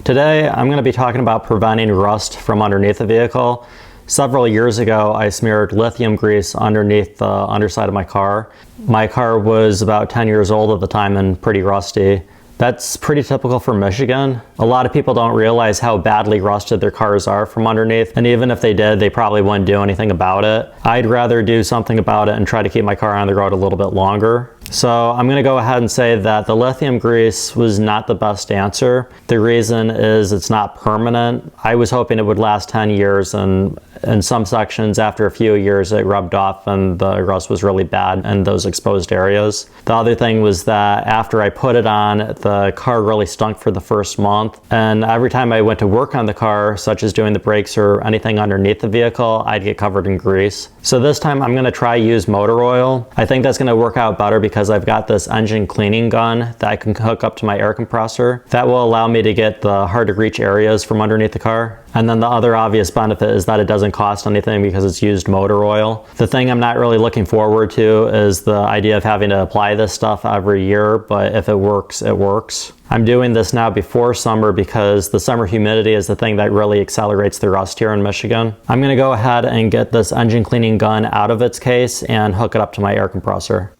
Today, I'm going to be talking about preventing rust from underneath the vehicle. Several years ago, I smeared lithium grease underneath the underside of my car. My car was about 10 years old at the time and pretty rusty. That's pretty typical for Michigan. A lot of people don't realize how badly rusted their cars are from underneath, and even if they did, they probably wouldn't do anything about it. I'd rather do something about it and try to keep my car on the road a little bit longer. So I'm going to go ahead and say that the lithium grease was not the best answer. The reason is it's not permanent. I was hoping it would last 10 years, and in some sections after a few years it rubbed off and the rust was really bad in those exposed areas. The other thing was that after I put it on, the car really stunk for the first month, and every time I went to work on the car, such as doing the brakes or anything underneath the vehicle, I'd get covered in grease. So this time I'm going to try use motor oil. I think that's going to work out better because I've got this engine cleaning gun that I can hook up to my air compressor. That will allow me to get the hard to reach areas from underneath the car. And then the other obvious benefit is that it doesn't cost anything because it's used motor oil. The thing I'm not really looking forward to is the idea of having to apply this stuff every year, but if it works, it works. I'm doing this now before summer because the summer humidity is the thing that really accelerates the rust here in Michigan. I'm going to go ahead and get this engine cleaning gun out of its case and hook it up to my air compressor.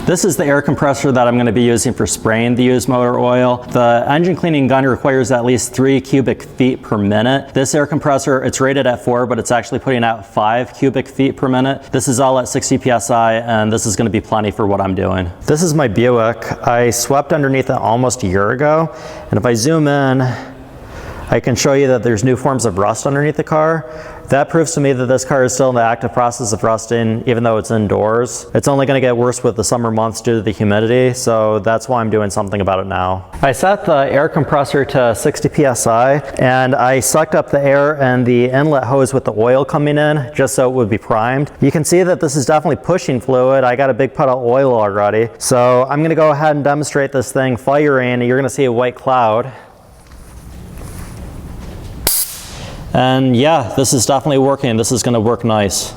This is the air compressor that I'm going to be using for spraying the used motor oil. The engine cleaning gun requires at least 3 cubic feet per minute. This air compressor, it's rated at 4, but it's actually putting out 5 cubic feet per minute. This is all at 60 psi, and this is going to be plenty for what I'm doing. This is my Buick. I swept underneath it almost a year ago, and if I zoom in, I can show you that there's new forms of rust underneath the car. That proves to me that this car is still in the active process of rusting, even though it's indoors. It's only going to get worse with the summer months due to the humidity, so that's why I'm doing something about it now. I set the air compressor to 60 psi, and I sucked up the air and the inlet hose with the oil coming in, just so it would be primed. You can see that this is definitely pushing fluid. I got a big puddle of oil already. So I'm going to go ahead and demonstrate this thing firing. You're going to see a white cloud. And yeah, this is definitely working. This is going to work nice.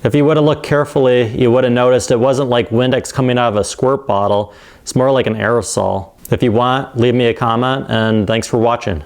If you would have looked carefully, you would have noticed it wasn't like Windex coming out of a squirt bottle. It's more like an aerosol. If you want, leave me a comment, and thanks for watching.